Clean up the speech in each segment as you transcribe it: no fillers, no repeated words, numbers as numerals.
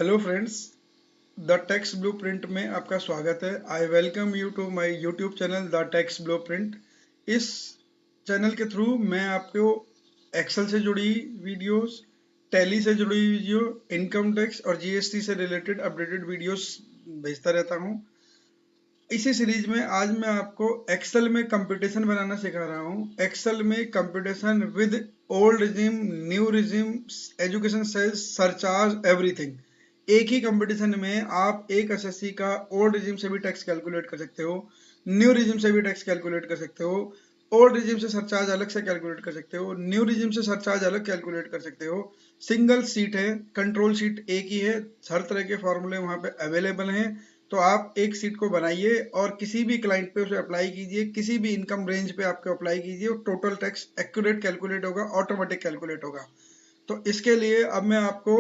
Hello friends, the tax blueprint में आपका स्वागत है। I welcome you to my YouTube channel the tax blueprint. इस चैनल के थ्रू मैं आपको एक्सेल से जुड़ी वीडियोस, टैली से जुड़ी वीडियो, इनकम टैक्स और जीएसटी से रिलेटेड अपडेटेड वीडियोस भेजता रहता हूं। इसी सीरीज में आज मैं आपको एक्सेल में कंप्यूटेशन बनाना सिखा रहा हूं। एक्सेल में computation with old regime, new regime, education सेल्स, सरचार्ज, एवरीथिंग। एक ही कंपटीशन में आप एक एसएससी का ओल्ड रिजिम से भी टैक्स कैलकुलेट कर सकते हो, न्यू रिजिम से भी टैक्स कैलकुलेट कर सकते हो, ओल्ड रिजिम से सरचार्ज अलग से कैलकुलेट कर सकते हो, न्यू रिजिम से सरचार्ज अलग कैलकुलेट कर सकते हो। सिंगल सीट है, कंट्रोल सीट एक ही है, हर तरह के फॉर्मूले वहां पे अवेलेबल हैं। तो आप एक सीट को बनाइए और किसी भी क्लाइंट पे उसे अप्लाई कीजिए, किसी भी इनकम रेंज पे आपको अप्लाई कीजिए और टोटल टैक्स एक्यूरेट कैलकुलेट होगा, ऑटोमेटिक कैलकुलेट होगा। तो इसके लिए अब मैं आपको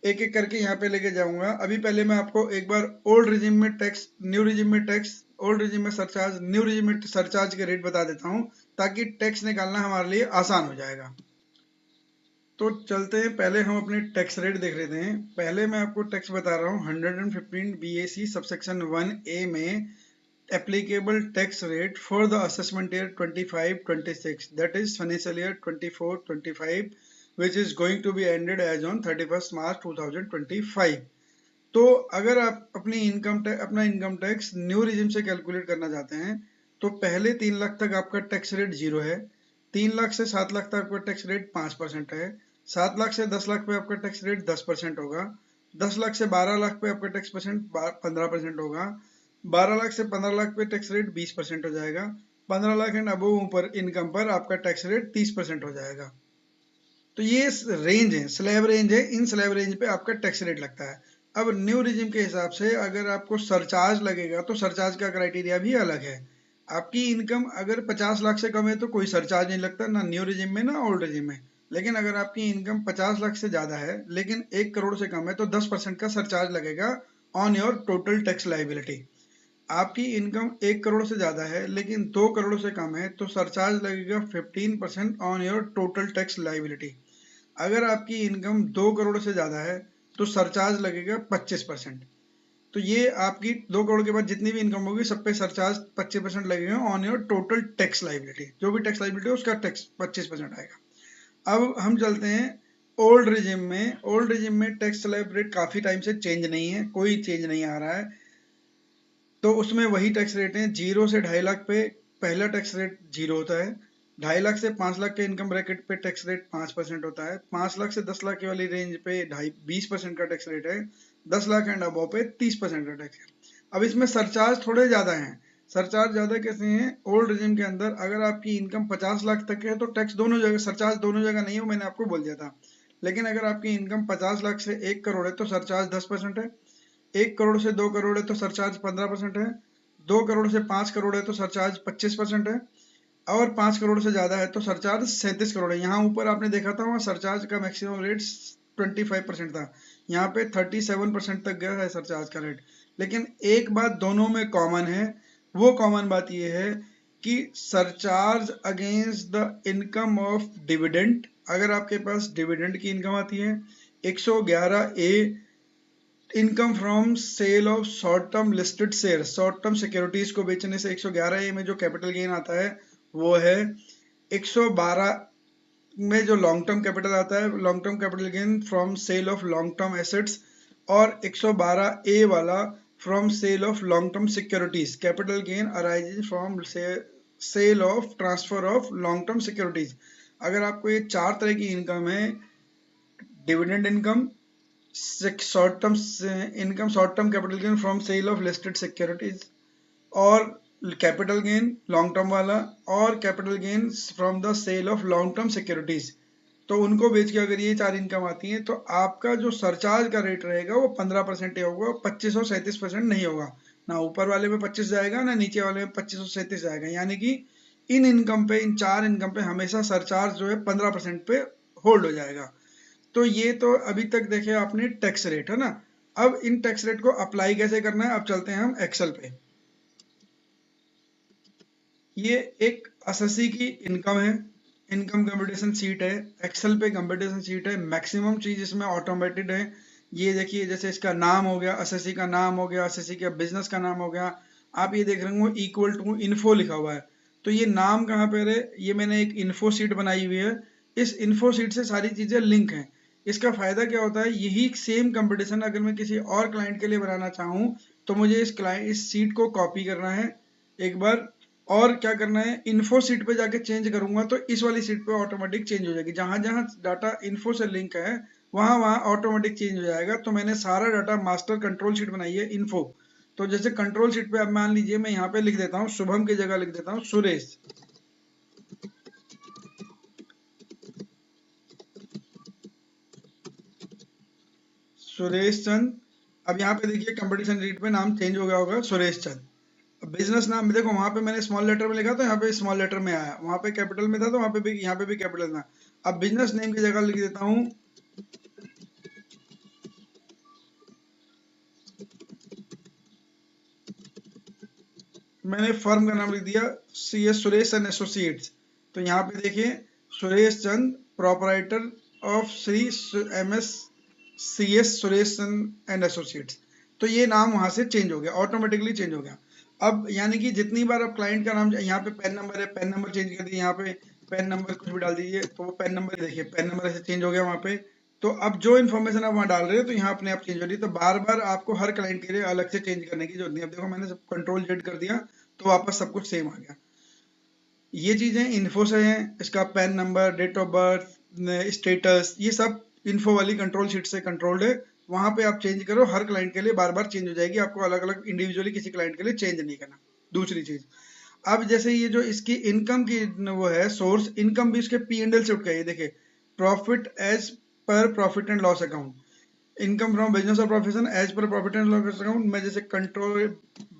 एक एक करके यहाँ पे लेके जाऊंगा। अभी पहले मैं आपको एक बार ओल्ड रिजिम में टैक्स, न्यू रिजिम में टैक्स, ओल्ड रिजिम में सरचार्ज, न्यू रिजिम में सरचार्ज के रेट बता देता हूँ, ताकि टैक्स निकालना हमारे लिए आसान हो जाएगा। तो चलते हैं, पहले हम अपने टैक्स रेट देख लेते हैं। पहले मैं आपको टैक्स बता रहा हूँ 115 BAC सबसेक्शन 1A में applicable tax rate for the assessment year 25-26, that is financial year 24-25, which is going to be ended as on 31st March 2025। तो अगर आप अपना इनकम टैक्स न्यू रिजिम से कैलकुलेट करना चाहते हैं तो पहले 3 लाख तक आपका टैक्स रेट 0 है। 3 लाख से 7 लाख तक आपका टैक्स रेट 5% है। 7 लाख से 10 लाख पे आपका टैक्स रेट 10% होगा। 10 लाख से 12 लाख पे आपका टैक्स परसेंट 15% होगा। 12 लाख से 15 लाख पे टैक्स रेट 20% हो जाएगा। 15 लाख एंड अबव ऊपर इनकम पर आपका टैक्स रेट 30% हो जाएगा। तो ये रेंज है, स्लैब रेंज है। इन स्लैब रेंज पे आपका टैक्स रेट लगता है। अब न्यू रिजिम के हिसाब से अगर आपको सरचार्ज लगेगा तो सरचार्ज का क्राइटेरिया भी अलग है। आपकी इनकम अगर 50 लाख से कम है तो कोई सरचार्ज नहीं लगता, ना न्यू रिजिम में ना ओल्ड रिजिम में। लेकिन अगर आपकी इनकम 50 लाख से ज्यादा है लेकिन 1 करोड़ से कम है तो 10% का सरचार्ज लगेगा on your total tax liability. आपकी इनकम 1 करोड़ से ज्यादा है लेकिन 2 करोड़ से कम है तो सरचार्ज लगेगा 15% on your total tax liability. अगर आपकी इनकम 2 करोड़ से ज्यादा है तो सरचार्ज लगेगा 25%। तो ये आपकी 2 करोड़ के बाद जितनी भी इनकम होगी सब पे सरचार्ज 25% लगेगा on your total tax liability. जो भी टैक्स लाइबिलिटी है उसका टैक्स 25% आएगा। अब हम चलते हैं ओल्ड रिजिम में। ओल्ड रिजिम में टैक्स स्लैब रेट काफी टाइम से चेंज नहीं है, कोई चेंज नहीं आ रहा है। तो उसमें वही टैक्स रेट है। 0 से 2.5 लाख पे पहला टैक्स रेट 0 होता है। 2.5 लाख से 5 लाख के इनकम ब्रैकेट पे टैक्स रेट 5% होता है। 5 लाख से 10 लाख की वाली रेंज पे 20% का टैक्स रेट है। 10 लाख एंड अबव पे 30% का टैक्स है। अब इसमें सरचार्ज थोड़े ज्यादा हैं। सरचार्ज ज्यादा कैसे हैं? ओल्ड रिजिम के अंदर अगर आपकी इनकम 50 लाख तक है तो टैक्स दोनों जगह, सरचार्ज दोनों जगह नहीं है, मैंने आपको बोल दिया था। लेकिन अगर आपकी इनकम 50 लाख से 1 करोड़ है तो सरचार्ज 10% है। 1 करोड़ से 2 करोड़ है तो सरचार्ज 15% है। 2 करोड़ से 5 करोड़ है तो सरचार्ज 25% है। और 5 करोड़ से ज्यादा है तो सरचार्ज 37 करोड़ है। यहाँ ऊपर आपने देखा था वहाँ सरचार्ज का मैक्सिमम रेट 25% था, यहाँ पे 37% तक गया है सरचार्ज का रेट। लेकिन एक बात दोनों में कॉमन है, वो कॉमन बात ये है कि surcharge against the income of dividend, अगर आपके पास डिविडेंड की इनकम आती है। 111A income from sale of short term listed share, short term securities को बेचने से 111A में जो कैपिटल गेन आता है वो है। 112 में जो लॉन्ग टर्म कैपिटल आता है, long term capital gain from sale of long term assets. और 112A वाला from sale of long term securities, capital gain arising from sale of transfer of long term securities. अगर आपको ये 4 तरह की income है, dividend income, short term income, short term capital gain from sale of listed securities, और capital gain long term वाला, और capital gain from the sale of long term securities, तो उनको बेच के अगर ये 4 इनकम आती है तो आपका जो सरचार्ज का रेट रहेगा वो 15% ही होगा, 25 और 37% नहीं होगा। ना ऊपर वाले में 25 जाएगा ना नीचे वाले में 25 और 37 जाएगा। यानी कि इन इनकम पे, इन 4 इनकम पे हमेशा सरचार्ज जो है 15% पे होल्ड हो जाएगा। तो ये तो अभी तक देखे आपने टैक्स रेट, है ना। अब इन टैक्स रेट को अप्लाई कैसे करना है, अब चलते हैं हम एक्सेल पे। ये एक एसएससी की इनकम है, इनकम कंप्यूटेशन शीट है। एक्सेल पे कंप्यूटेशन शीट है। मैक्सिमम चीज इसमें ऑटोमेटेड है। ये देखिए जैसे इसका नाम हो गया, एसएससी का नाम हो गया, एसएससी का बिजनेस का नाम हो गया। आप ये देख रहे होंगे इक्वल टू इन्फो लिखा हुआ है। तो ये नाम कहाँ पे है? ये मैंने एक इन्फो सीट बनाई हुई है। इस इन्फो सीट से सारी चीजें लिंक हैं। इसका फायदा क्या होता है, यही सेम कंपटीशन अगर मैं किसी और क्लाइंट के लिए बनाना चाहूँ तो मुझे इस सीट को कॉपी करना है एक बार, और क्या करना है, इन्फो सीट पे जाके चेंज करूंगा तो इस वाली सीट पे ऑटोमेटिक चेंज हो जाएगी। जहां जहां डाटा इन्फो से लिंक है वहां वहां ऑटोमेटिक चेंज हो जाएगा। तो मैंने सारा डाटा मास्टर कंट्रोल शीट बनाई है इन्फो। तो जैसे कंट्रोल शीट पे अब मान लीजिए मैं यहाँ पे लिख देता हूँ शुभम की जगह लिख देता हूँ सुरेश। सुरेश चंद। अब यहाँ पे देखिए कंपटीशन शीट पे नाम चेंज हो गया होगा सुरेश चंद। बिजनेस नाम देखो वहां पे मैंने स्मॉल लेटर में लिखा तो यहाँ पे स्मॉल लेटर में आया, वहां पे कैपिटल में था तो वहां पे भी यहाँ पे भी कैपिटल था। अब बिजनेस नेम की जगह लिख देता हूँ, मैंने फर्म का नाम लिख दिया C S Suresh and associates. तो यहाँ पे देखिए Suresh Chand proprietor of Shri M S C S Suresh and associates. तो ये नाम वहां से चेंज हो गया, ऑटोमेटिकली चेंज हो गया। अब यानी कि जितनी बार आप क्लाइंट का नाम, यहाँ पे पेन नंबर है, पेन नंबर चेंज कर दिए, यहाँ पे पेन नंबर कुछ भी डाल दीजिए तो वो पेन नंबर देखिए पेन नंबर ऐसे चेंज हो गया वहां पे। तो अब जो इन्फॉर्मेशन आप वहाँ डाल रहे हो तो यहाँ अपने आप चेंज हो रही है। तो बार बार आपको हर क्लाइंट के लिए अलग से चेंज करने की जरूरत नहीं। अब देखो मैंने सब कंट्रोल जेड कर दिया तो वापस सब कुछ सेम आ गया। ये चीजें इन्फो से हैं, इसका PAN number, date of birth, status, ये सब इन्फो वाली कंट्रोल शीट से कंट्रोल्ड है। वहां पे आप चेंज करो, हर क्लाइंट के लिए बार बार चेंज हो जाएगी, आपको अलग अलग इंडिविजुअली किसी क्लाइंट के लिए चेंज नहीं करना। दूसरी चीज, अब जैसे ये जो इसकी इनकम की वो है सोर्स, इनकम भी इसके पी एंड एल से उठ के आई। देखिए profit as per profit and loss account, income from business और profession as per profit and loss account. मैं जैसे कंट्रोल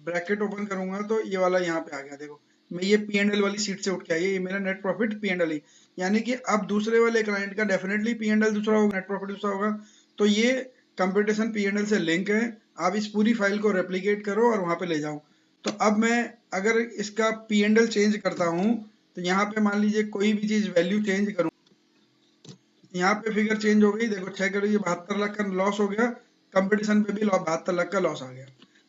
ब्रैकेट ओपन करूंगा तो ये वाला यहाँ पे आ गया। देखो मैं ये पी एंड एल वाली सीट से उठ के आई है, ये मेरा net profit P and L ही। यानी कि अब दूसरे वाले क्लाइंट का डेफिनेटली पी एंड एल दूसरा होगा, नेट प्रॉफिट दूसरा होगा। तो ये कंप्यूटेशन पी एंड एल से लिंक है। आप इस पूरी फाइल को रेप्लीकेट करो और वहां पे ले जाओ। तो अब मैं अगर इसका पी एंड एल चेंज करता हूँ तो यहाँ पे मान लीजिए कोई भी चीज वैल्यू चेंज करूँ, यहाँ पे फिगर चेंज हो गई। देखो 6 करोड़, ये 72 लाख का लॉस हो गया, कंपटीशन पे भी 72 लाख का लॉस आ गया।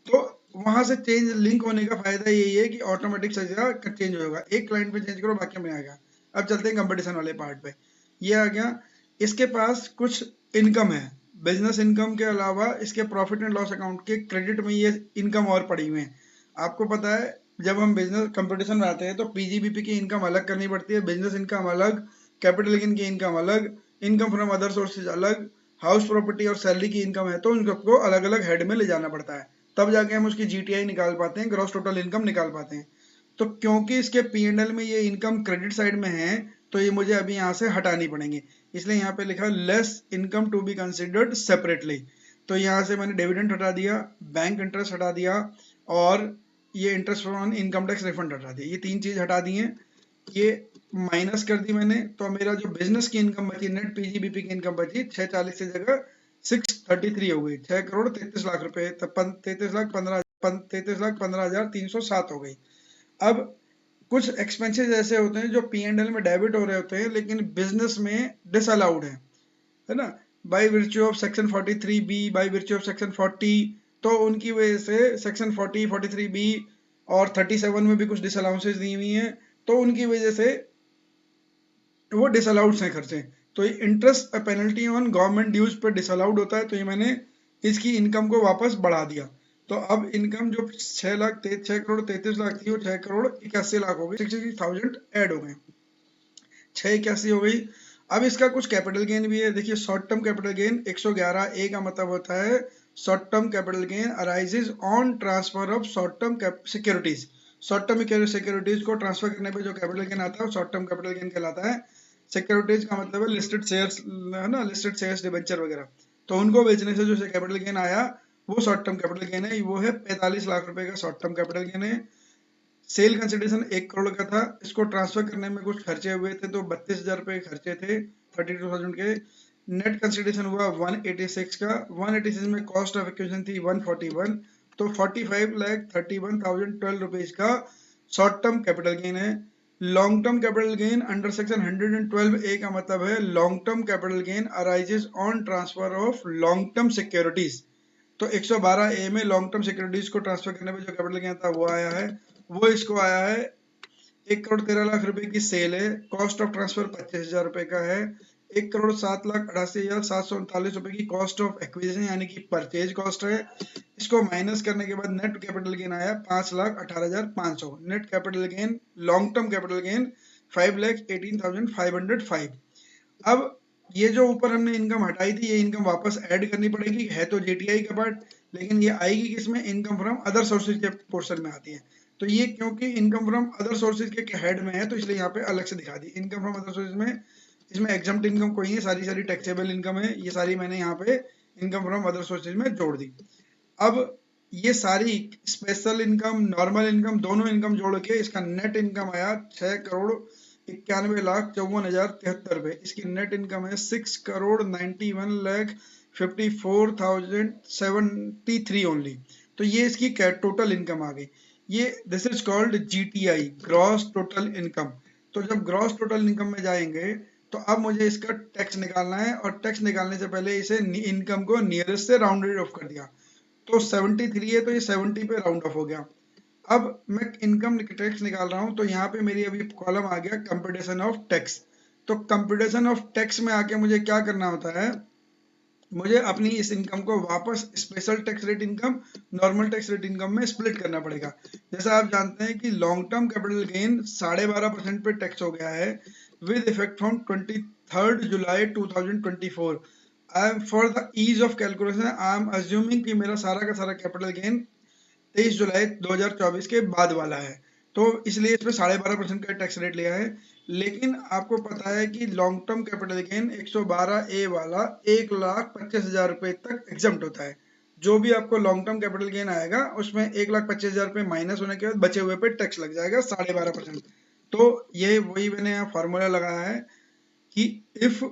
तो वहां से चेंज लिंक होने का फायदा यही है कि ऑटोमेटिक चेंज होगा, एक क्लाइंट पे चेंज करो बाकी में आ गया। अब चलते हैं कंपटीशन वाले पार्ट पे। ये आ गया, इसके पास कुछ इनकम है, बिजनेस इनकम के अलावा इसके प्रॉफिट एंड लॉस अकाउंट के क्रेडिट में ये इनकम और पड़ी हुई है। आपको पता है जब हम बिजनेस कंपटीशन में आते हैं तो पीजीबीपी की इनकम अलग करनी पड़ती है, बिजनेस इनकम अलग, कैपिटल गेन की इनकम अलग, इनकम फ्रॉम अदर सोर्सेज अलग, हाउस प्रॉपर्टी और सैलरी की इनकम है तो उन सबको अलग अलग हेड में ले जाना पड़ता है, तब जाके हम उसकी जीटीआई निकाल पाते हैं, ग्रॉस टोटल इनकम निकाल पाते हैं। तो क्योंकि इसके पी एंड एल में ये इनकम क्रेडिट साइड में है तो ये मुझे अभी यहाँ से हटानी पड़ेंगे, इसलिए यहाँ पे लिखा less income to be considered separately. तो यहाँ से मैंने डिविडेंड हटा दिया, बैंक इंटरेस्ट हटा दिया और ये interest on income tax refund हटा दिया, ये तीन चीज हटा दी हैं। ये माइनस कर दी मैंने, तो मेरा जो बिजनेस की इनकम बची, नेट पीजीबीपी की इनकम बची 640 की जगह 633 हो गई, 6 करोड़ 33 लाख रुपए, 33 लाख 15 हजार 307 हो गई। अब कुछ एक्सपेंसेस ऐसे होते हैं जो पी एंड एल में डेबिट हो रहे होते हैं लेकिन बिजनेस में डिसअलाउड है ना, बाय वर्च्यू ऑफ सेक्शन 43 बी, बाय वर्च्यू ऑफ सेक्शन 40। तो उनकी वजह से सेक्शन 40, 43 बी और 37 में भी कुछ डिसअलाउंसेस दी हुई हैं, तो उनकी वजह से वो डिसअलाउड हैं खर्चे। तो ये interest penalty on government dues पर डिसअलाउड होता है, तो ये मैंने इसकी इनकम को वापस बढ़ा दिया। तो अब इनकम जो 6 करोड़ 33 लाख थी वो 6 करोड़ 81 लाख हो गई, 60,000 ऐड हो गए, 681 हो गई। अब इसका कुछ कैपिटल गेन भी है। देखिए short term capital gain 111A का मतलब होता है short term capital gain arises on transfer of short term securities. Short term securities को ट्रांसफर करने पे जो कैपिटल गेन आता है वो शॉर्ट टर्म कैपिटल गेन कहलाता है। सिक्योरिटीज का मतलब है लिस्टेड शेयर्स, है ना, लिस्टेड शेयर्स डिबेंचर वगैरह, तो उनको बेचने से जो कैपिटल गेन आया वो शॉर्ट टर्म कैपिटल गेन है, वो है 45 लाख रुपए का शॉर्ट टर्म कैपिटल गेन है। सेल कंसिडरेशन 1 करोड़ का था, इसको ट्रांसफर करने में कुछ खर्चे हुए थे तो 32,000 रुपए खर्चे थे, 32,000 के। नेट कंसिडरेशन हुआ 186 का, 186 में कॉस्ट ऑफ एक्विजिशन थी 141, तो 45,31,012 रुपीज का शॉर्ट टर्म कैपिटल गेन है। Long term capital gain under section 112 ए का मतलब है long term capital gain arises on transfer of long term securities. तो 112 ए में लॉन्ग टर्म सिक्योरिटीज को ट्रांसफर करने पे जो कैपिटल गेन था वो आया है, वो इसको आया है 1,13,00,000 रुपए की सेल है, कॉस्ट ऑफ ट्रांसफर 25,000 रुपए का है, 1,07,88,739 रुपए की कॉस्ट ऑफ एक्विजिशन यानी कि परचेज कॉस्ट है। इसको माइनस करने के बाद नेट कैपिटल गेन आया 5,18,500। Net capital gain long term capital gain 5,18,505। अब ये जो ऊपर हमने इनकम हटाई थी ये इनकम वापस ऐड करनी पड़ेगी, है तो जेटीआई का पार्ट, लेकिन ये आएगी किसमें, इनकम फ्रॉम अदर सोर्सेज के पोर्शन में आती है। तो ये क्योंकि इनकम फ्रॉम अदर सोर्सेज के हेड में है तो इसलिए यहाँ पे अलग से दिखा दी। इनकम फ्रॉम अदर सोर्सेज में इसमें एग्जम्प्ट इनकम कोई नहीं है, सारी सारी टैक्सेबल इनकम है, ये सारी मैंने यहाँ पे इनकम फ्रॉम अदर सोर्सेज में जोड़ दी। अब ये सारी स्पेशल इनकम नॉर्मल इनकम दोनों इनकम जोड़ के इसका नेट इनकम आया 6,91,54,073 रुपए। इसकी नेट इनकम है 6,91,54,073 ओनली। तो ये इसकी टोटल इनकम आ गई। ये this is called GTI, gross total income. तो जब ग्रॉस टोटल इनकम में जाएंगे तो अब मुझे इसका टैक्स निकालना है, और टैक्स निकालने से पहले इसे इनकम को नियरेस्ट से राउंडेड ऑफ कर दिया। तो 73 है तो ये 70 पे राउंड ऑफ हो गया। अब मैं इनकम टैक्स निकाल रहा हूं तो यहाँ पे मेरी अभी कॉलम आ गया कंप्यूटेशन ऑफ टैक्स। तो कंप्यूटेशन ऑफ टैक्स में आके मुझे क्या करना होता है, मुझे अपनी इस इनकम को वापस special tax rate income normal tax rate income में स्प्लिट करना पड़ेगा। जैसा आप जानते हैं कि लॉन्ग टर्म कैपिटल गेन 12.5% पे टैक्स हो गया है with effect from 23 July 2024। I am for the ease of calculation I am assuming कि मेरा सारा का सारा कैपिटल गेन 23 जुलाई 2024 के बाद वाला है, तो इसलिए इस पे 12.5% का टैक्स रेट लिया है। लेकिन आपको पता है कि long term capital gain 112A वाला 1,25,000 रुपए तक एग्जम्प्ट होता है। जो भी आपको लॉन्ग टर्म कैपिटल गेन आएगा उसमें 1,25,000 रुपए माइनस होने के बाद बचे हुए पे टैक्स लग जाएगा 12.5%। तो ये वही मैंने यहाँ फॉर्मूला लगाया है कि if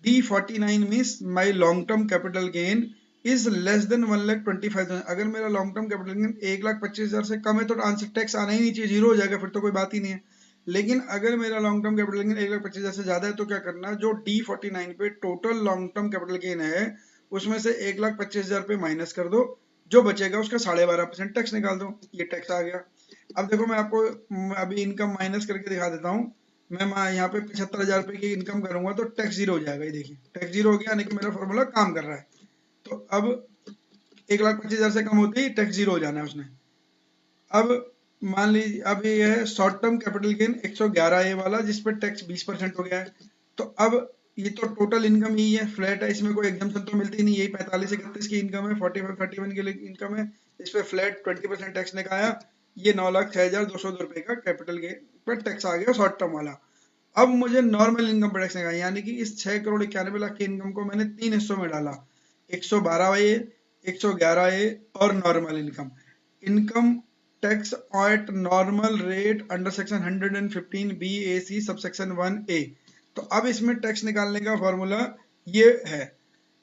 D49 means my long term capital gain is less then 1,25,000, अगर मेरा लॉन्ग टर्म कैपिटल गेन 1,25,000 से कम है तो आंसर टैक्स आना ही नहीं चाहिए, जीरो हो जाएगा, फिर तो कोई बात ही नहीं है। लेकिन अगर मेरा लॉन्ग टर्म कैपिटल गेन 1,25,000 से ज्यादा है तो क्या करना, जो D49 पे total long term capital gain है उसमें से 1,25,000 रुपए माइनस कर दो, जो बचेगा उसका 12.5% टैक्स निकाल दो, ये टैक्स आ गया। अब देखो मैं आपको अभी इनकम माइनस करके दिखा देता हूँ। मैं यहाँ पे 75,000 रुपए की इनकम करूंगा तो टैक्स जीरो हो जाएगा, ये देखिए टैक्स जीरो हो गया, यानी कि मेरा फॉर्मूला काम कर रहा है। तो अब 1,25,000 से कम होते ही टैक्स जीरो हो जाना है उसने। अब मान लीजिए अब ये है short term capital gain 111A वाला जिसपे टैक्स 20% हो गया है। तो अब ये तो टोटल इनकम ही है, फ्लैट है, इसमें कोई एग्जाम्पशन तो मिलती नहीं, यही 45-31 की इनकम है, 45-31 की इनकम है, इस पे फ्लैट 20% टैक्स निकाला। ये 9,06,202 रुपए का कैपिटल गेन पर टैक्स आ गया शॉर्ट टर्म वाला। अब मुझे नॉर्मल इनकम पर टैक्स निकालना, यानी कि इस 6,91,00,000 की इनकम को मैंने 3 हिस्सों में डाला, 112A, 111A और normal income. Income tax at normal rate under section 115 BAC subsection 1A। तो अब इसमें टैक्स निकालने का फॉर्मूला ये है,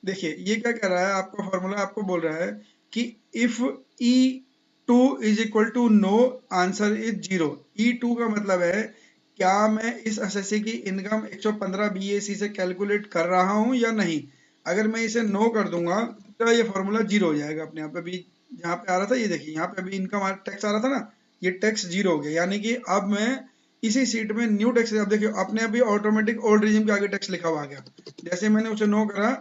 देखिए ये क्या कह रहा है, आपको फॉर्मूला आपको बोल रहा है कि if E2 is equal to no answer is zero. E2 का मतलब है क्या मैं इस एसएससी की इनकम 115 BAC से कैलकुलेट कर रहा हूं या नहीं। अगर मैं इसे नो कर दूंगा तो ये फॉर्मूला जीरो हो जाएगा अपने आप। अभी यहाँ पे आ रहा था, ये देखिए यहाँ पे अभी इनकम टैक्स आ रहा था ना, ये टैक्स जीरो हो गया, यानी कि अब मैं इसी सीट में न्यू टैक्स, अब देखिए अपने अभी ऑटोमेटिक ओल्ड रिजिम के आगे टैक्स लिखा हुआ आ गया। जैसे मैंने उसे नो करा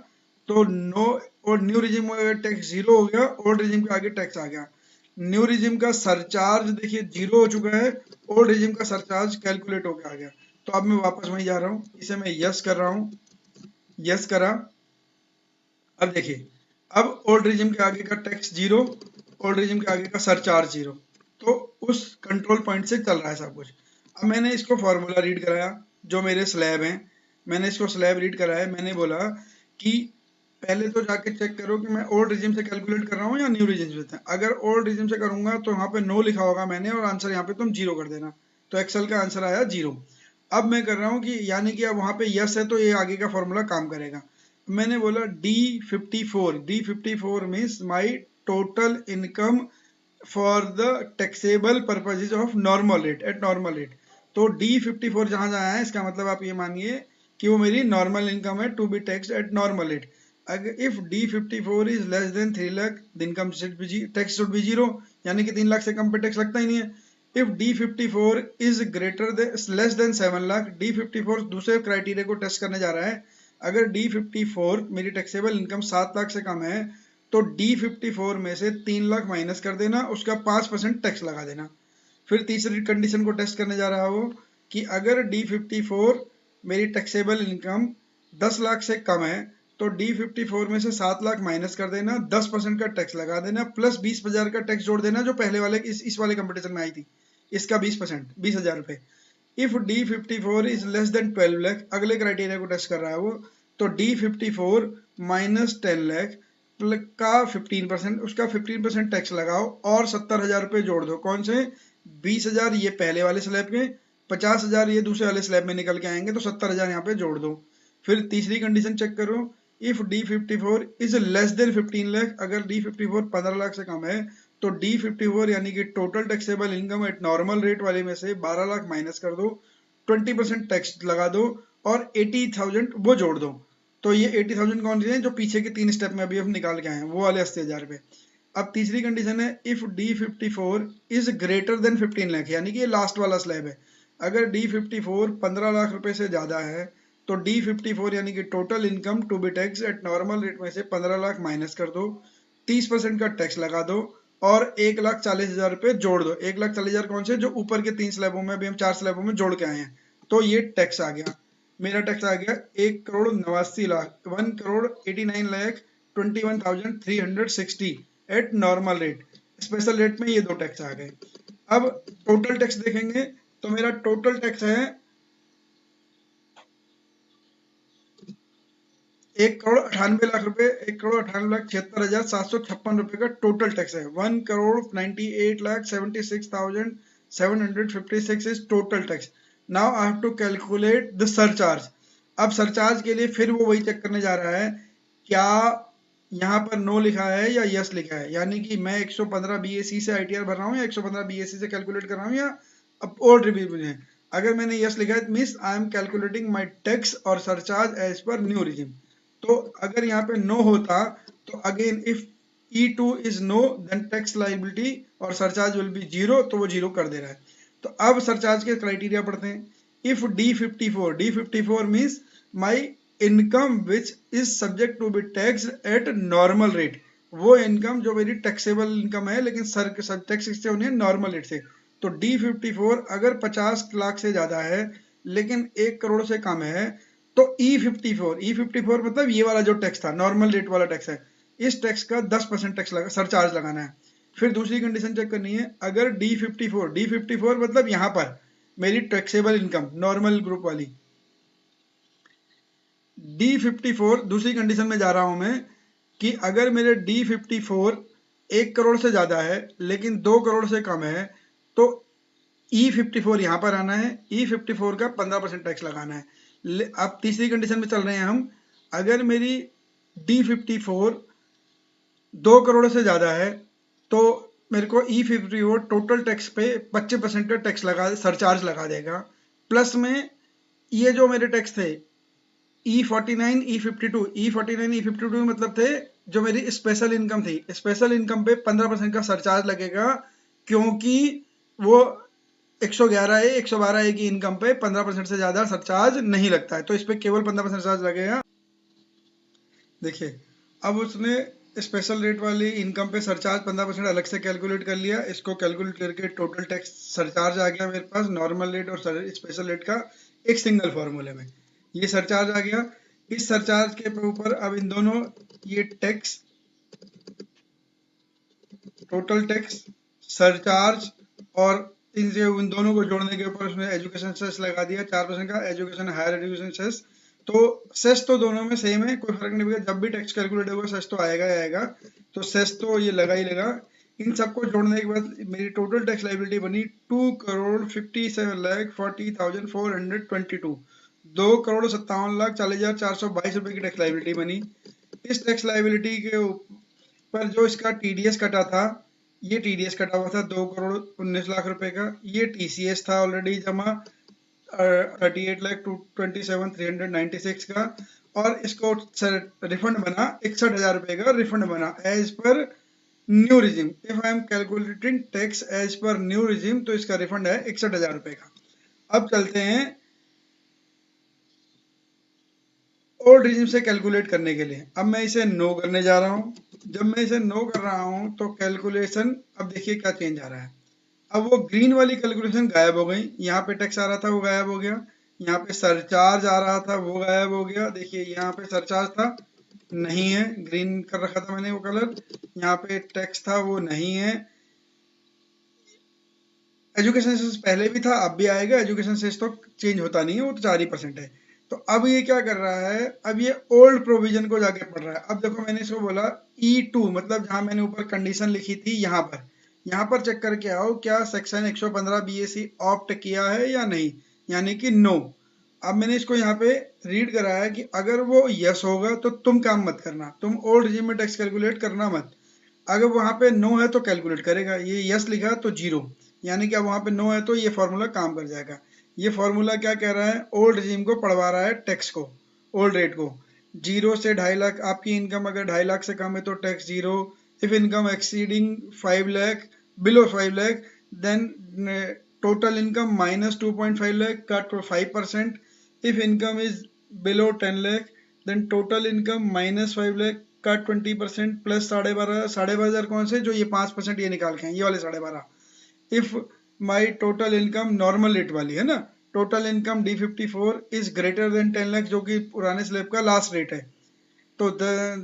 तो नो और न्यू रिजिम में टैक्स जीरो हो गया, ओल्ड रिजिम के आगे टैक्स आ गया। न्यू रिजिम का सरचार्ज देखिए जीरो हो चुका है, ओल्ड रिजिम का सरचार्ज कैलकुलेट होकर आ गया। तो अब मैं वापस वहीं जा रहा हूँ, इसे मैं यस कर रहा हूँ, यस करा। अब देखिए अब ओल्ड रिजिम के आगे का टैक्स जीरो, ओल्ड रिजिम के आगे का सरचार्ज जीरो, तो उस कंट्रोल पॉइंट से चल रहा है सब कुछ। अब मैंने इसको फॉर्मूला रीड कराया, जो मेरे स्लैब हैं मैंने इसको स्लैब रीड कराया। मैंने बोला कि पहले तो जाके चेक करो कि मैं ओल्ड रिजिम से कैलकुलेट कर रहा हूँ या न्यू रिजिम से। अगर ओल्ड रिजिम से करूंगा तो यहाँ पे नो लिखा होगा मैंने, और आंसर यहाँ पे तुम जीरो कर देना। तो एक्सेल का आंसर आया जीरो। अब मैं कर रहा हूँ कि यानी कि अब वहां पे यस है तो ये आगे का फॉर्मूला काम करेगा। मैंने बोला D54 means my total income for the taxable purposes of normal rate at normal rate. तो D54 जहां जहां है, इसका मतलब आप ये मानिए कि वो मेरी नॉर्मल इनकम है to be taxed at normal rate. अगर if D54 is less than 3 lakh, the income tax should be zero, यानी कि 3 लाख से कम पे टैक्स लगता ही नहीं है। If D54 is greater than less than 7 lakh, D54 दूसरे क्राइटेरिया को टेस्ट करने जा रहा है। अगर D54 मेरी टैक्सेबल इनकम 7 लाख से कम है तो D54 में से 3 लाख माइनस कर देना, उसका 5% टैक्स लगा देना। फिर तीसरी कंडीशन को टेस्ट करने जा रहा हो कि अगर D54 मेरी टैक्सेबल इनकम 10 लाख से कम है तो D54 में से 7 लाख माइनस कर देना, 10% का टैक्स लगा देना, प्लस 20,000 का टैक्स जोड़ देना जो पहले वाले इस वाले कंपटीशन में आई थी, इसका 20%, 20,000 रुपए। If D54 is less then 12 lakh, अगले क्राइटेरिया को टेस्ट कर रहा है वो, तो D54 माइनस 10 लाख का 15%, उसका 15% टैक्स लगाओ और 70,000 रुपए जोड़ दो। कौन से? 20,000 ये पहले वाले स्लैब के, 50,000 ये दूसरे वाले स्लैब में निकल के आएंगे, तो 70,000 यहाँ पे जोड़ दो। फिर तीसरी कंडीशन चेक करो, if D54 is less then 15 lakh, अगर D54 15 लाख से कम है तो D54 यानी कि total taxable income eight normal rate वाले में से 12 लाख माइनस कर दो, 20% टैक्स लगा दो और 80,000 वो जोड़ दो। तो ये 80,000 कौन सी है? जो पीछे के 3 स्टेप में अभी हम निकाल के आए हैं, वो वाले 80,000 रुपए। अब तीसरी कंडीशन है, if D54 is greater than 15 lakh, यानी कि ये लास्ट वाला स्लैब है। अगर D54 15 लाख रुपए से ज्यादा है तो D54 यानी कि total income to be tax at normal rate में से 15 लाख माइनस कर दो, 30% का टैक्स लगा दो और 1,40,000 रुपए जोड़ दो। 1,40,000 कौन से? जो ऊपर के 3 स्लैबों में, अभी हम 4 स्लैबों में जोड़ के आए हैं। तो ये टैक्स आ गया, मेरा टैक्स आ गया 1,89,00,000, 1,89,21,360 eight normal rate. Special rate में ये दो टैक्स आ गए। अब टोटल टैक्स देखेंगे तो मेरा टोटल टैक्स है 1,98,00,000 रुपए, 1,98,76,756 रुपए का टोटल टैक्स है। 1,98,76,756 is total tax. Now I have to calculate the surcharge. अब सरचार्ज के लिए फिर वो वही चेक करने जा रहा है, क्या यहाँ पर नो लिखा है या यस लिखा है, यानी कि मैं 115 BAC से ITR भर रहा हूँ या 115 BAC से कैलकुलेट कर रहा हूँ या अब और रिव्यू है। अगर मैंने यस लिखा है means I am calculating my tax और surcharge as per new regime. तो अगर यहाँ पे नो होता तो again if E2 is no then tax liability और सरचार्ज विल बी जीरो, तो वो जीरो कर दे रहा है। तो अब सरचार्ज के क्राइटेरिया पढ़ते हैं। If D54 means my income which is subject to be tax at normal rate, वो इनकम जो मेरी टैक्सेबल इनकम है लेकिन सब टैक्स इससे होनी है नॉर्मल रेट से। तो D54 अगर 50 लाख से ज्यादा है लेकिन 1 करोड़ से कम है तो E54 मतलब ये वाला जो टैक्स था, नॉर्मल रेट वाला टैक्स है, इस टैक्स का 10% टैक्स लगा, सरचार्ज लगाना है। फिर दूसरी कंडीशन चेक करनी है, अगर D54 मतलब यहाँ पर मेरी टैक्सेबल इनकम नॉर्मल ग्रुप वाली, D54 दूसरी कंडीशन में जा रहा हूं मैं कि अगर मेरे D54 1 करोड़ से ज्यादा है लेकिन 2 करोड़ से कम है तो E54 यहां पर आना है, E54 का 15% टैक्स लगाना है। अब तीसरी कंडीशन में चल रहे हैं हम, अगर मेरी D54 2 करोड़ से ज्यादा है तो मेरे को E54 टोटल टैक्स पे 25% का टैक्स लगा, सरचार्ज लगा देगा। प्लस में ये जो मेरे टैक्स थे E49 E52 मतलब थे जो मेरी स्पेशल इनकम थी, स्पेशल इनकम पे 15% का सरचार्ज लगेगा क्योंकि वो 111 है, 112 है की इनकम पे 15% से ज्यादा सरचार्ज नहीं लगता है, तो इस पे केवल 15% सरचार्ज लगेगा। देखिए अब उसने स्पेशल रेट वाली इनकम पे सरचार्ज 15% अलग से कैलकुलेट कर लिया, इसको कैलकुलेट करके टोटल टैक्स सरचार्ज आ गया मेरे पास नॉर्मल रेट और स्पेशल रेट का एक सिंगल फॉर्मूले में, ये सरचार्ज आ गया। इस सरचार्ज के ऊपर अब इन दोनों ये टैक्स, टोटल टैक्स, सरचार्ज और इन दोनों को जोड़ने के ऊपर उसने एजुकेशन सेस लगा दिया 4% का, एजुकेशन हायर एजुकेशन सेस। तो सेस तो दोनों में सेम है, कोई फर्क नहीं पड़ेगा, जब भी टैक्स कैलकुलेट होगा सेस तो आएगा ही आएगा, तो सेस तो ये लगा ही लगा। इन सबको जोड़ने के बाद मेरी टोटल टैक्स लाइबिलिटी बनी 2,57,40,422, 2,57,40,422 रुपए की टैक्स लाइबिलिटी बनी। इस टैक्स लाइबिलिटी के ऊपर जो इसका TDS कटा था, ये TDS कटा हुआ था 2,19,00,000 रुपए का, ये TCS था ऑलरेडी जमा 38,27,396 का, और इसको रिफंड बना 61,000 रुपए का रिफंड बना as per new regime. If I am calculating tax as per new regime तो इसका रिफंड है 61,000 रुपए का। अब चलते हैं ओल्ड रिजिम से कैलकुलेट करने के लिए। अब मैं इसे नो करने जा रहा हूं। जब मैं इसे नो कर रहा हूं तो कैलकुलेशन, अब देखिए क्या चेंज आ रहा है। अब वो ग्रीन वाली कैलकुलेशन गायब हो गई, यहाँ पे टैक्स आ रहा था वो गायब हो गया, यहाँ पे सरचार्ज आ रहा था वो गायब हो गया। देखिए यहाँ पे सरचार्ज था, नहीं है, ग्रीन कर रखा था मैंने वो कलर। यहाँ पे टैक्स था वो नहीं है। एजुकेशन सेस पहले भी था, अब भी आएगा। एजुकेशन सेस तो चेंज होता नहीं है, वो तो 4% है। तो अब ये क्या कर रहा है, अब ये ओल्ड प्रोविजन को जाके पढ़ रहा है। अब देखो मैंने इसको बोला E2, मतलब जहां मैंने ऊपर कंडीशन लिखी थी यहाँ पर चेक करके आओ क्या सेक्शन 115 BAC ऑप्ट किया है या नहीं, यानी कि नो। अब मैंने इसको यहाँ पे रीड करा है कि अगर वो यस होगा तो तुम काम मत करना, तुम ओल्ड रिजिम में टैक्स कैलकुलेट करना मत। अगर वहां पे नो है तो कैलकुलेट करेगा, ये यस लिखा तो जीरो, यानी कि अब वहां पे नो है तो ये फॉर्मूला काम कर जाएगा। ये फॉर्मूला क्या कह रहा है, ओल्ड रिजीम को पढ़वा रहा है टैक्स को, ओल्ड रेट को। 0 से 2.5 लाख, आपकी इनकम अगर 2.5 लाख से कम है तो tax 0। If income exceeding 5 lakh, below 5 lakh, then total income minus 2.5 lakh का 5%। If income is below 10 lakh, then total income minus 5 lakh का 20% प्लस 12,500 कौन से, जो ये 5% ये निकाल के हैं, ये वाले 12,500। If my total income normal rate वाली है ना, total income D54 is greater than 10 lakh, जो कि पुराने स्लैब का लास्ट रेट है, तो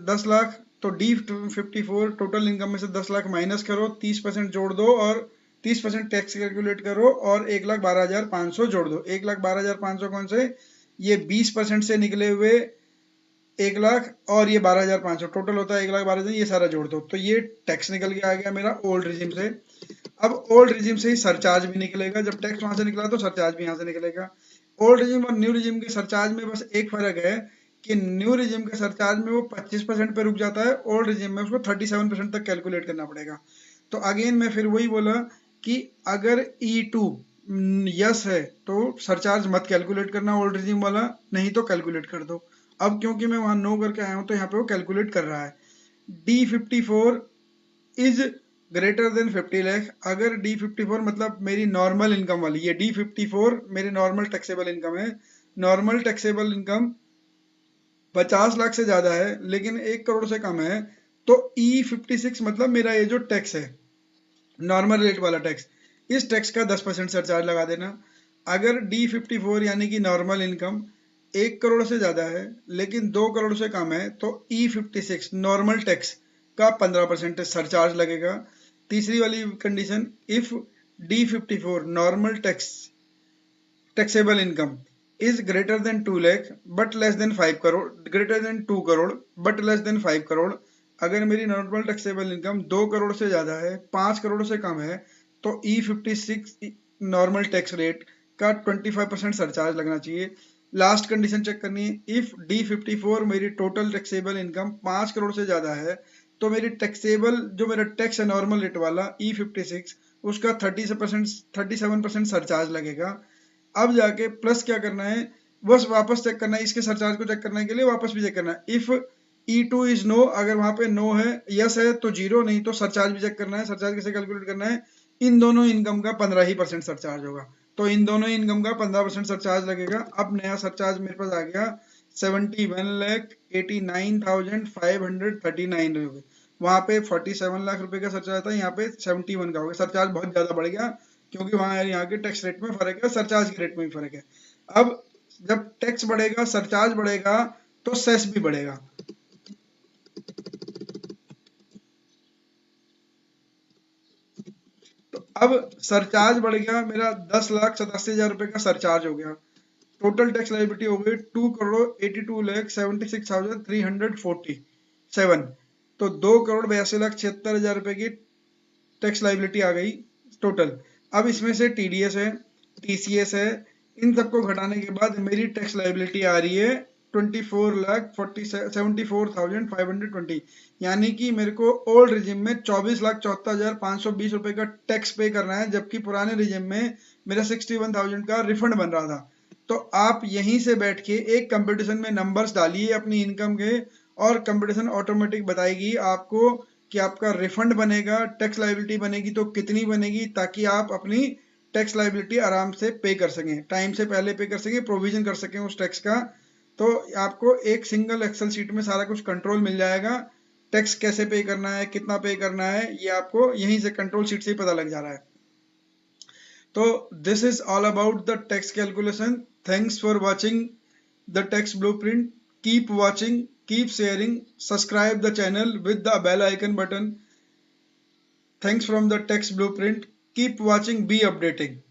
10 लाख। तो D54 टोटल इनकम में से 10 लाख माइनस करो, 30% जोड़ दो और 30% टैक्स कैलकुलेट करो, और 1,12,500 जोड़ दो। 1,12,500 कौन से, ये 20% से निकले हुए 1 लाख, और ये 12,500 टोटल होता है 1,12,000, ये सारा जोड़ दो, तो ये टैक्स निकल के आ गया मेरा ओल्ड रिजिम से। अब ओल्ड रिजिम से ही सरचार्ज भी निकलेगा, जब टैक्स वहां से निकला तो सरचार्ज भी यहाँ से निकलेगा। ओल्ड रिजिम और न्यू रिजिम के सरचार्ज में बस एक फर्क है कि न्यू रिजिम के सरचार्ज में वो 25% पे रुक जाता है, ओल्ड रिजिम में उसको 37% तक कैलकुलेट करना पड़ेगा। तो अगेन मैं फिर वही बोला कि अगर E2 यस है तो सरचार्ज मत कैलकुलेट करना ओल्ड रिजिम वाला, नहीं तो कैलकुलेट कर दो। अब क्योंकि मैं वहां नो करके आया हूं तो यहाँ पे वो कैलकुलेट कर रहा है। D54 is greater than 50 lakh, अगर D54 मतलब मेरी नॉर्मल इनकम वाली, ये D54 मेरी नॉर्मल टैक्सेबल इनकम है। नॉर्मल टैक्सेबल इनकम 50 लाख से ज्यादा है लेकिन 1 करोड़ से कम है, तो E56 मतलब मेरा ये जो टैक्स है, नॉर्मल रेट वाला टैक्स, इस टैक्स का 10% सरचार्ज लगा देना। अगर D54 यानी कि नॉर्मल इनकम 1 करोड़ से ज्यादा है लेकिन 2 करोड़ से कम है, तो E56 नॉर्मल टैक्स का 15% सरचार्ज लगेगा। तीसरी वाली condition, if D54 normal taxable income is greater than 2 lakh but less than 5 crore, greater than 2 crore but less than 5 crore. अगर मेरी नॉर्मल टैक्सेबल इनकम 2 करोड़ से ज्यादा है, 5 करोड़ से कम है, तो E56 नॉर्मल टैक्स रेट का 25% सरचार्ज लगना चाहिए। लास्ट कंडीशन चेक करनी है, इफ D54 मेरी टोटल टैक्सेबल इनकम 5 करोड़ से ज्यादा है, तो मेरी टैक्सेबल जो मेरा टैक्स है नॉर्मल रेट वाला E56, उसका 37% सरचार्ज लगेगा। अब जाके प्लस क्या करना है, बस वापस चेक करना है, इसके सरचार्ज को चेक करने के लिए वापस भी चेक करना है। इफ E2 इज नो, अगर वहां पे नो है, यस है तो जीरो, नहीं तो सरचार्ज भी चेक करना है। सरचार्ज कैसे कैलकुलेट करना है, इन दोनों इनकम का 15% सरचार्ज होगा, तो इन दोनों इनकम का 15% सरचार्ज लगेगा। अब नया सरचार्ज मेरे पास आ गया 71,89,539 रुपए। वहां पे 47 लाख रुपए का सरचार्ज था, यहाँ पे 71 का हो गया। सरचार्ज बहुत ज्यादा बढ़ गया क्योंकि वहां यहाँ के टैक्स रेट में फर्क है, सरचार्ज के रेट में भी फर्क है। अब जब टैक्स बढ़ेगा, सरचार्ज बढ़ेगा, तो सेस भी बढ़ेगा। तो अब सरचार्ज बढ़ गया मेरा, 10,87,000 रुपए का सरचार्ज हो गया। टोटल टैक्स लाइबिलिटी हो गई 2,82,76,347। तो 2,82,76,000 रुपए की टैक्स लाइबिलिटी आ गई टोटल। अब इसमें से TDS है, TCS है, इन सबको घटाने के बाद मेरी टैक्स लाइबिलिटी आ रही है 24,74,520, यानी कि मेरे को ओल्ड रिजिम में 24,74,520 रुपए का टैक्स पे करना है, जबकि पुराने रिजिम में मेरा 61,000 का रिफंड बन रहा था। तो आप यहीं से बैठ के एक कंपटीशन में नंबर्स डालिए अपनी इनकम के, और कंपटीशन ऑटोमेटिक बताएगी आपको कि आपका रिफंड बनेगा, टैक्स लायबिलिटी बनेगी तो कितनी बनेगी, ताकि आप अपनी टैक्स लायबिलिटी आराम से पे कर सकें, टाइम से पहले पे कर सकें, प्रोविजन कर सकें उस टैक्स का। तो आपको एक सिंगल एक्सेल शीट में सारा कुछ कंट्रोल मिल जाएगा। टैक्स कैसे पे करना है, कितना पे करना है, ये आपको यहीं से कंट्रोल शीट से ही पता लग जा रहा है। तो this is all about the tax calculation. Thanks for watching the tax blueprint. Keep watching, keep sharing, subscribe the channel with the bell icon button. Thanks from the Tax Blueprint. Keep watching, be updating.